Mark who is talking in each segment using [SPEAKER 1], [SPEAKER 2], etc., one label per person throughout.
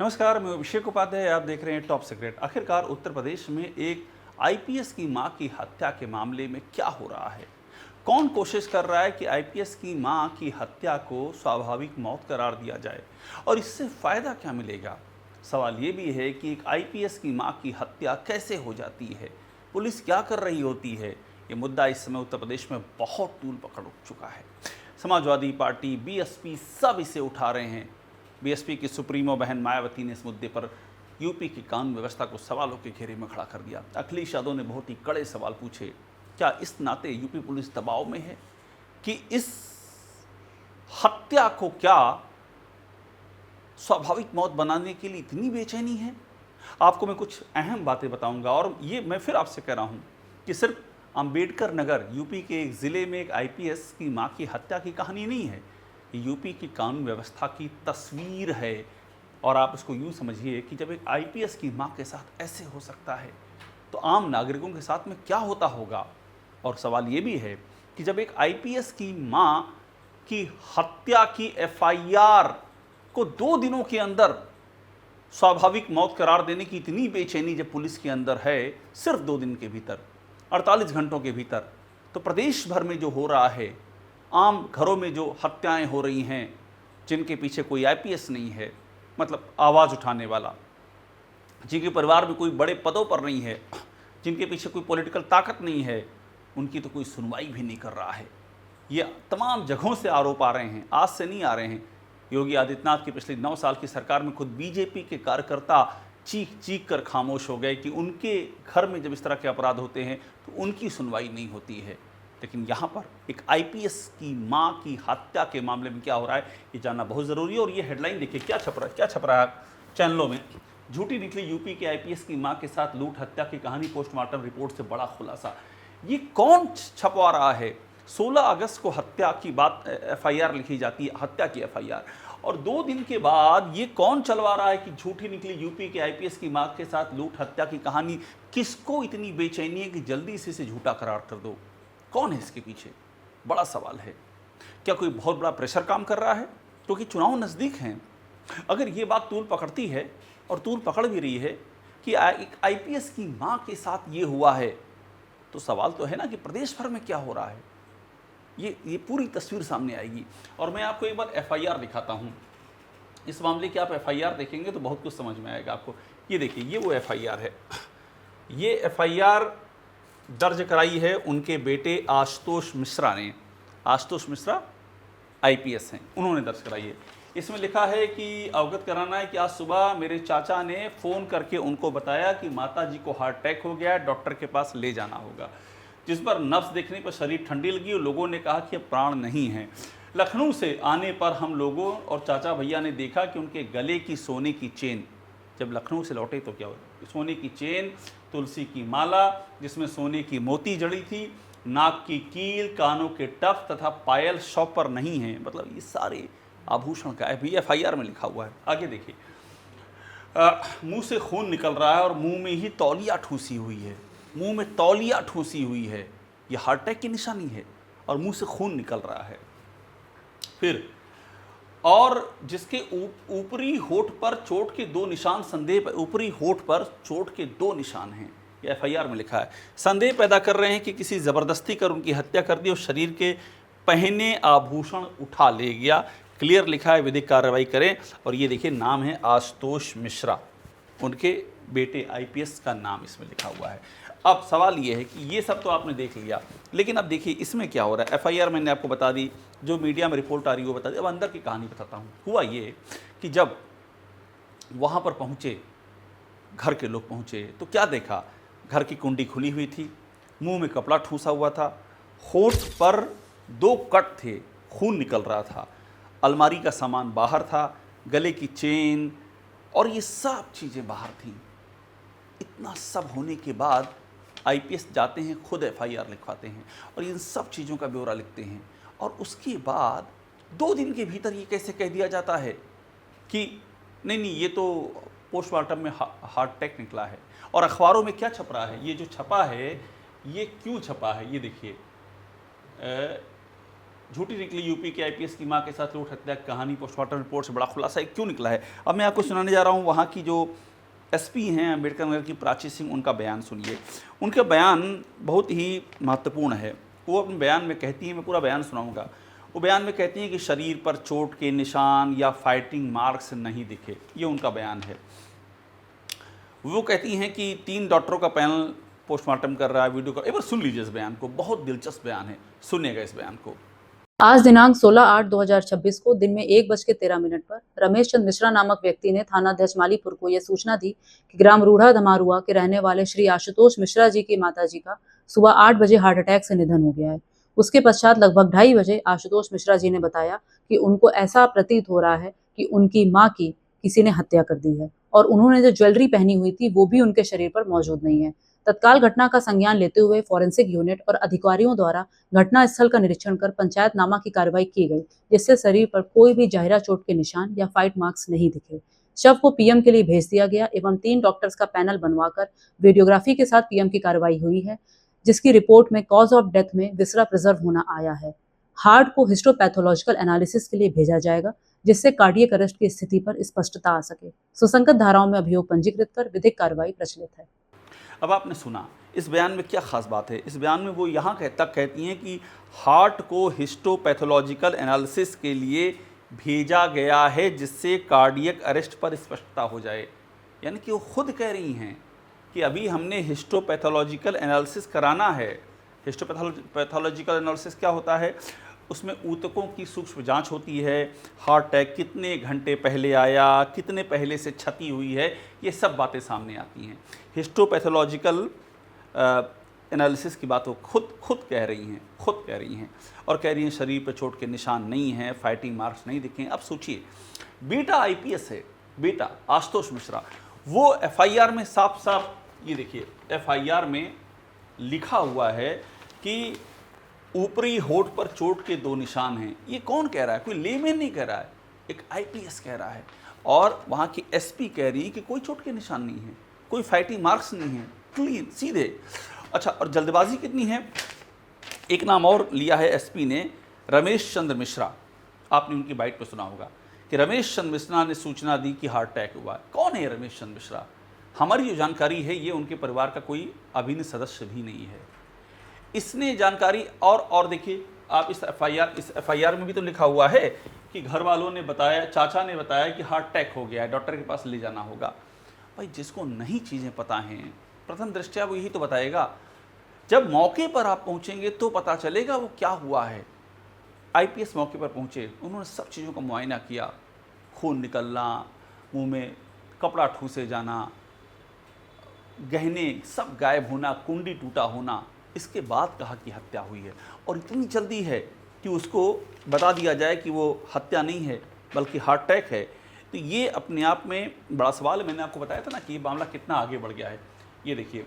[SPEAKER 1] नमस्कार, मैं अभिषेक उपाध्याय। आप देख रहे हैं टॉप सीक्रेट। आखिरकार उत्तर प्रदेश में एक आईपीएस की मां की हत्या के मामले में क्या हो रहा है? कौन कोशिश कर रहा है कि आईपीएस की मां की हत्या को स्वाभाविक मौत करार दिया जाए और इससे फायदा क्या मिलेगा? सवाल ये भी है कि एक आईपीएस की मां की हत्या कैसे हो जाती है, पुलिस क्या कर रही होती है? ये मुद्दा इस समय उत्तर प्रदेश में बहुत तूल पकड़ चुका है। समाजवादी पार्टी, बीएसपी सब इसे उठा रहे हैं। बीएसपी की सुप्रीमो बहन मायावती ने इस मुद्दे पर यूपी की कानून व्यवस्था को सवालों के घेरे में खड़ा कर दिया। अखिलेश यादव ने बहुत ही कड़े सवाल पूछे। क्या इस नाते यूपी पुलिस दबाव में है कि इस हत्या को क्या स्वाभाविक मौत बनाने के लिए इतनी बेचैनी है? आपको मैं कुछ अहम बातें बताऊंगा और ये मैं फिर आपसे कह रहा हूं कि सिर्फ अंबेडकर नगर यूपी के एक ज़िले में एक आईपीएस की मां की हत्या की कहानी नहीं है। यूपी की कानून व्यवस्था की तस्वीर है। और आप इसको यूँ समझिए कि जब एक आईपीएस की मां के साथ ऐसे हो सकता है तो आम नागरिकों के साथ में क्या होता होगा। और सवाल ये भी है कि जब एक आईपीएस की मां की हत्या की एफआईआर को 2 दिनों के अंदर स्वाभाविक मौत करार देने की इतनी बेचैनी जब पुलिस के अंदर है, सिर्फ 2 दिन के भीतर, 48 घंटों के भीतर, तो प्रदेश भर में जो हो रहा है, आम घरों में जो हत्याएं हो रही हैं, जिनके पीछे कोई आईपीएस नहीं है, मतलब आवाज़ उठाने वाला, जिनके परिवार में कोई बड़े पदों पर नहीं है, जिनके पीछे कोई पॉलिटिकल ताकत नहीं है, उनकी तो कोई सुनवाई भी नहीं कर रहा है। ये तमाम जगहों से आरोप आ रहे हैं, आज से नहीं आ रहे हैं। योगी आदित्यनाथ की पिछली 9 साल की सरकार में खुद बीजेपी के कार्यकर्ता चीख चीख कर खामोश हो गए कि उनके घर में जब इस तरह के अपराध होते हैं तो उनकी सुनवाई नहीं होती है। लेकिन यहाँ पर एक आईपीएस की मां की हत्या के मामले में क्या हो रहा है, ये जानना बहुत ज़रूरी है। और ये हेडलाइन देखिए, क्या छप रहा है चैनलों में। झूठी निकली यूपी के आईपीएस की मां के साथ लूट हत्या की कहानी, पोस्टमार्टम रिपोर्ट से बड़ा खुलासा। ये कौन छपवा रहा है? 16 अगस्त को हत्या की बात एफआईआर लिखी जाती है, हत्या की एफआईआर, और 2 दिन के बाद ये कौन चलवा रहा है कि झूठी निकली यूपी के आईपीएस की मां के साथ लूट हत्या की कहानी? किसको इतनी बेचैनी है कि जल्दी से इसे झूठा करार कर दो? कौन है इसके पीछे? बड़ा सवाल है। क्या कोई बहुत बड़ा प्रेशर काम कर रहा है? क्योंकि चुनाव नज़दीक हैं। अगर ये बात तूल पकड़ती है, और तूल पकड़ भी रही है, कि एक आईपीएस की मां के साथ ये हुआ है, तो सवाल तो है ना कि प्रदेश भर में क्या हो रहा है। ये पूरी तस्वीर सामने आएगी। और मैं आपको एक बार एफआईआर दिखाता हूँ इस मामले की। आप एफआईआर देखेंगे तो बहुत कुछ समझ में आएगा आपको। ये देखिए, ये वो एफआईआर है। ये एफआईआर दर्ज कराई है उनके बेटे आशुतोष मिश्रा ने। आशुतोष मिश्रा आईपीएस हैं, उन्होंने दर्ज कराई है। इसमें लिखा है कि अवगत कराना है कि आज सुबह मेरे चाचा ने फ़ोन करके उनको बताया कि माताजी को हार्ट अटैक हो गया है, डॉक्टर के पास ले जाना होगा। जिस पर नब्ज देखने पर शरीर ठंडी लगी और लोगों ने कहा कि अब प्राण नहीं है। लखनऊ से आने पर हम लोगों और चाचा भैया ने देखा कि उनके गले की सोने की चेन, जब लखनऊ से लौटे तो क्या हुआ, सोने की चेन, तुलसी की माला जिसमें सोने की मोती जड़ी थी, नाक की कील, कानों के टफ तथा पायल शॉप पर नहीं है। मतलब ये सारे आभूषण गायब भी एफआईआर में लिखा हुआ है। आगे देखिए, मुंह से खून निकल रहा है और मुंह में ही तौलिया ठूसी हुई है। मुंह में तौलिया ठूसी हुई है, ये हार्ट अटैक की निशानी है, और मुंह से खून निकल रहा है। फिर और जिसके ऊपरी होठ पर चोट के 2 निशान, संदेह ऊपरी होठ पर चोट के 2 निशान हैं, ये एफआईआर में लिखा है। संदेह पैदा कर रहे हैं कि किसी ज़बरदस्ती कर उनकी हत्या कर दी और शरीर के पहने आभूषण उठा ले गया। क्लियर लिखा है, विधिक कार्रवाई करें। और ये देखिए, नाम है आशुतोष मिश्रा, उनके बेटे आईपीएस का नाम इसमें लिखा हुआ है। अब सवाल ये है कि ये सब तो आपने देख लिया, लेकिन अब देखिए इसमें क्या हो रहा है। एफआईआर मैंने आपको बता दी, जो मीडिया में रिपोर्ट आ रही है वो बता दी। अब अंदर की कहानी बताता हूँ। हुआ ये कि जब वहाँ पर पहुँचे, घर के लोग पहुँचे, तो क्या देखा? घर की कुंडी खुली हुई थी, मुंह में कपड़ा ठूसा हुआ था, होठ पर 2 कट थे, खून निकल रहा था, अलमारी का सामान बाहर था, गले की चेन, और ये सब चीज़ें बाहर थीं। इतना सब होने के बाद आईपीएस जाते हैं, खुद एफआईआर लिखवाते हैं और इन सब चीज़ों का ब्यौरा लिखते हैं। और उसके बाद 2 दिन के भीतर ये कैसे कह दिया जाता है कि नहीं, ये तो पोस्टमार्टम में हार्ट अटैक निकला है। और अखबारों में क्या छप रहा है? ये जो छपा है, ये क्यों छपा है? ये देखिए, झूठी निकली यूपी के आईपीएस की मां के साथ लूट हत्या की कहानी, पोस्टमार्टम रिपोर्ट से बड़ा खुलासा क्यों निकला है। अब मैं आपको सुनाने जा रहा हूँ वहाँ की जो एसपी हैं अम्बेडकर नगर की प्राची सिंह, उनका बयान सुनिए। उनका बयान बहुत ही महत्वपूर्ण है। वो अपने बयान में कहती हैं, मैं पूरा बयान सुनाऊंगा। वो बयान में कहती हैं कि शरीर पर चोट के निशान या फाइटिंग मार्क्स नहीं दिखे, ये उनका बयान है। वो कहती हैं कि 3 डॉक्टरों का पैनल पोस्टमार्टम कर रहा है, वीडियो का। एक बार सुन लीजिए इस बयान को, बहुत दिलचस्प बयान है, सुनिएगा इस बयान को।
[SPEAKER 2] आज दिनांक 16/8/2026 को दिन में 1:13 पर रमेश चंद मिश्रा नामक व्यक्ति ने थानाध्यक्ष मालीपुर को यह सूचना दी कि ग्राम रूढ़ा धमारुआ के रहने वाले श्री आशुतोष मिश्रा जी की माताजी का सुबह 8 बजे हार्ट अटैक से निधन हो गया है। उसके पश्चात लगभग 2:30 बजे आशुतोष मिश्रा जी ने बताया कि उनको ऐसा प्रतीत हो रहा है कि उनकी मां की किसी ने हत्या कर दी है और उन्होंने जो ज्वेलरी पहनी हुई थी वो भी उनके शरीर पर मौजूद नहीं है। तत्काल घटना का संज्ञान लेते हुए फॉरेंसिक यूनिट और अधिकारियों द्वारा घटना स्थल का निरीक्षण कर पंचायतनामा की कार्रवाई की गई, जिससे शरीर पर कोई भी जहरा चोट के निशान या फाइट मार्क्स नहीं दिखे। शव को पीएम के लिए भेज दिया गया एवं 3 डॉक्टर्स का पैनल बनवाकर वीडियोग्राफी के साथ पीएम की कार्रवाई हुई है, जिसकी रिपोर्ट में कॉज ऑफ डेथ में विसरा प्रिजर्व होना आया है। हार्ट को हिस्टोपैथोलॉजिकल एनालिसिस के लिए भेजा जाएगा, जिससे कार्डियक अरेस्ट की स्थिति पर स्पष्टता आ सके। सुसंगत धाराओं में अभियोग पंजीकृत कर विधिक कार्रवाई प्रचलित है।
[SPEAKER 1] अब आपने सुना इस बयान में क्या खास बात है। इस बयान में वो यहाँ तक कहती हैं कि हार्ट को हिस्टोपैथोलॉजिकल एनालिसिस के लिए भेजा गया है, जिससे कार्डियक अरेस्ट पर स्पष्टता हो जाए। यानी कि वो खुद कह रही हैं कि अभी हमने हिस्टोपैथोलॉजिकल एनालिसिस कराना है। हिस्टोपैथोलॉजिकल एनालिसिस क्या होता है, उसमें ऊतकों की सूक्ष्म जांच होती है, हार्ट अटैक कितने घंटे पहले आया, कितने पहले से क्षति हुई है, ये सब बातें सामने आती हैं। हिस्टोपैथोलॉजिकल एनालिसिस की बात वो खुद कह रही हैं और कह रही हैं शरीर पर चोट के निशान नहीं हैं, फाइटिंग मार्क्स नहीं दिखे। अब सोचिए, बेटा आईपीएस है, बेटा आशुतोष मिश्रा, वो एफआईआर में साफ साफ, ये देखिए एफआईआर में लिखा हुआ है कि ऊपरी होठ पर चोट के 2 निशान हैं। ये कौन कह रहा है? कोई लेमैन नहीं कह रहा है, एक आईपीएस कह रहा है। और वहाँ की एसपी कह रही है कि कोई चोट के निशान नहीं है, कोई फाइटिंग मार्क्स नहीं है, क्लीन सीधे। अच्छा, और जल्दबाजी कितनी है। एक नाम और लिया है एसपी ने, रमेश चंद्र मिश्रा। आपने उनकी बाइट पे सुना होगा कि रमेश चंद्र मिश्रा ने सूचना दी कि हार्ट अटैक हुआ। कौन है रमेश चंद्र मिश्रा? हमारी जो जानकारी है, ये उनके परिवार का कोई अभिन्न सदस्य भी नहीं है। इसने जानकारी और देखिए आप इस एफआईआर में भी तो लिखा हुआ है कि घर वालों ने बताया, चाचा ने बताया कि हार्ट अटैक हो गया है, डॉक्टर के पास ले जाना होगा। भाई, जिसको नहीं चीज़ें पता हैं, प्रथम दृष्टया वो यही तो बताएगा। जब मौके पर आप पहुंचेंगे तो पता चलेगा वो क्या हुआ है। आईपीएस मौके पर पहुंचे, उन्होंने सब चीज़ों का मुआयना किया, खून निकलना, मुंह में कपड़ा ठूसे जाना, गहने सब गायब होना, कुंडी टूटा होना, इसके बाद कहा कि हत्या हुई है। और इतनी जल्दी है कि उसको बता दिया जाए कि वो हत्या नहीं है बल्कि हार्ट अटैक है। तो ये अपने आप में बड़ा सवाल है। मैंने आपको बताया था ना कि ये मामला कितना आगे बढ़ गया है। ये देखिए,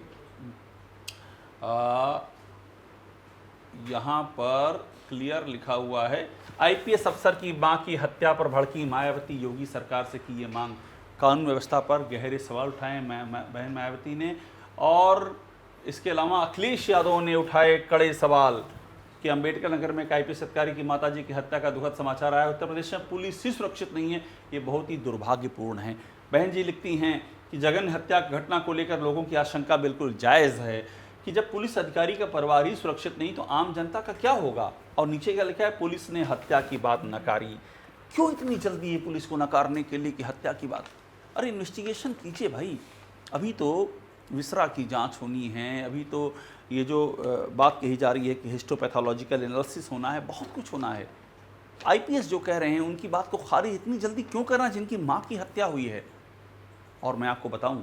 [SPEAKER 1] यहाँ पर क्लियर लिखा हुआ है, आईपीएस अफसर की मां की हत्या पर भड़की मायावती, योगी सरकार से की ये मांग। कानून व्यवस्था पर गहरे सवाल उठाए बहन मायावती ने। और इसके अलावा अखिलेश यादव ने उठाए कड़े सवाल कि अम्बेडकर नगर में एक आईपीएस अधिकारी की माताजी की हत्या का दुखद समाचार आया। उत्तर प्रदेश में पुलिस ही सुरक्षित नहीं है, ये बहुत ही दुर्भाग्यपूर्ण है। बहन जी लिखती हैं कि जघन्य हत्या की घटना को लेकर लोगों की आशंका बिल्कुल जायज़ है कि जब पुलिस अधिकारी का परिवार ही सुरक्षित नहीं तो आम जनता का क्या होगा। और नीचे क्या लिखा है, पुलिस ने हत्या की बात नकारी। क्यों इतनी जल्दी है पुलिस को नकारने के लिए कि हत्या की बात? अरे इन्वेस्टिगेशन कीजिए भाई, अभी तो विसरा की जांच होनी है, अभी तो ये जो बात कही जा रही है कि हिस्टोपैथोलॉजिकल एनालिसिस होना है, बहुत कुछ होना है। आईपीएस जो कह रहे हैं उनकी बात को खारिज इतनी जल्दी क्यों करना जिनकी मां की हत्या हुई है। और मैं आपको बताऊं,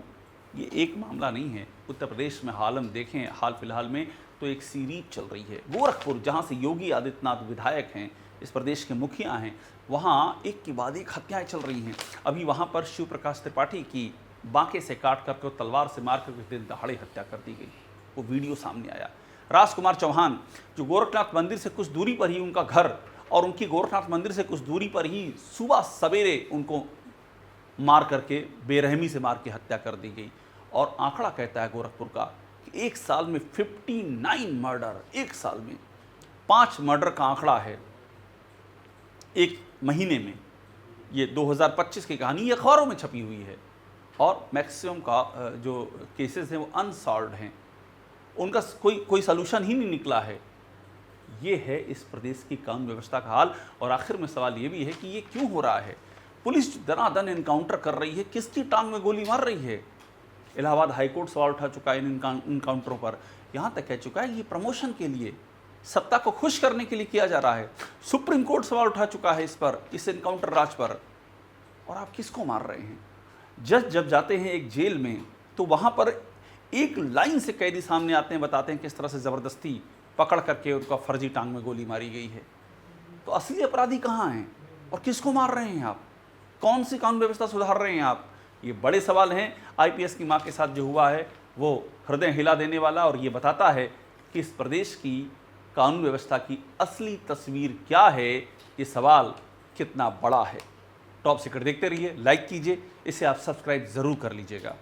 [SPEAKER 1] ये एक मामला नहीं है। उत्तर प्रदेश में हाल हम देखें, हाल फिलहाल में तो एक सीरीज चल रही है। गोरखपुर, जहाँ से योगी आदित्यनाथ विधायक हैं, इस प्रदेश के मुखिया हैं, वहाँ एक के बाद एक हत्याएँ चल रही हैं। अभी वहाँ पर शिव प्रकाश त्रिपाठी की बांके से काट करके तलवार से मार करके दिन दहाड़े हत्या कर दी गई, वो वीडियो सामने आया। राजकुमार चौहान, जो गोरखनाथ मंदिर से कुछ दूरी पर ही उनका घर और उनकी गोरखनाथ मंदिर से कुछ दूरी पर ही सुबह सवेरे उनको मार करके, बेरहमी से मार के हत्या कर दी गई। और आंकड़ा कहता है गोरखपुर का कि एक साल में 59 मर्डर, एक साल में 5 मर्डर का आंकड़ा है। एक महीने में। ये 2025 की कहानी, ये अखबारों में छपी हुई है और मैक्सिमम का जो केसेस हैं वो अनसॉल्व्ड हैं, उनका कोई सलूशन ही नहीं निकला है। ये है इस प्रदेश की कानून व्यवस्था का हाल। और आखिर में सवाल ये भी है कि ये क्यों हो रहा है? पुलिस दनादन इनकाउंटर कर रही है, किसकी टांग में गोली मार रही है? इलाहाबाद हाईकोर्ट सवाल उठा चुका है इन इनकाउंटरों पर, यहाँ तक कह चुका है ये प्रमोशन के लिए, सत्ता को खुश करने के लिए किया जा रहा है। सुप्रीम कोर्ट सवाल उठा चुका है इस पर, इस इनकाउंटर राज पर। और आप किसको मार रहे हैं? जज जब जाते हैं एक जेल में तो वहाँ पर एक लाइन से कैदी सामने आते हैं, बताते हैं किस तरह से ज़बरदस्ती पकड़ करके उनका फर्जी टांग में गोली मारी गई है। तो असली अपराधी कहाँ हैं और किसको मार रहे हैं आप? कौन सी कानून व्यवस्था सुधार रहे हैं आप? ये बड़े सवाल हैं। आईपीएस की मां के साथ जो हुआ है वो हृदय हिला देने वाला, और ये बताता है कि इस प्रदेश की कानून व्यवस्था की असली तस्वीर क्या है, ये सवाल कितना बड़ा है। टॉप सीक्रेट देखते रहिए, लाइक कीजिए, इसे आप सब्सक्राइब ज़रूर कर लीजिएगा।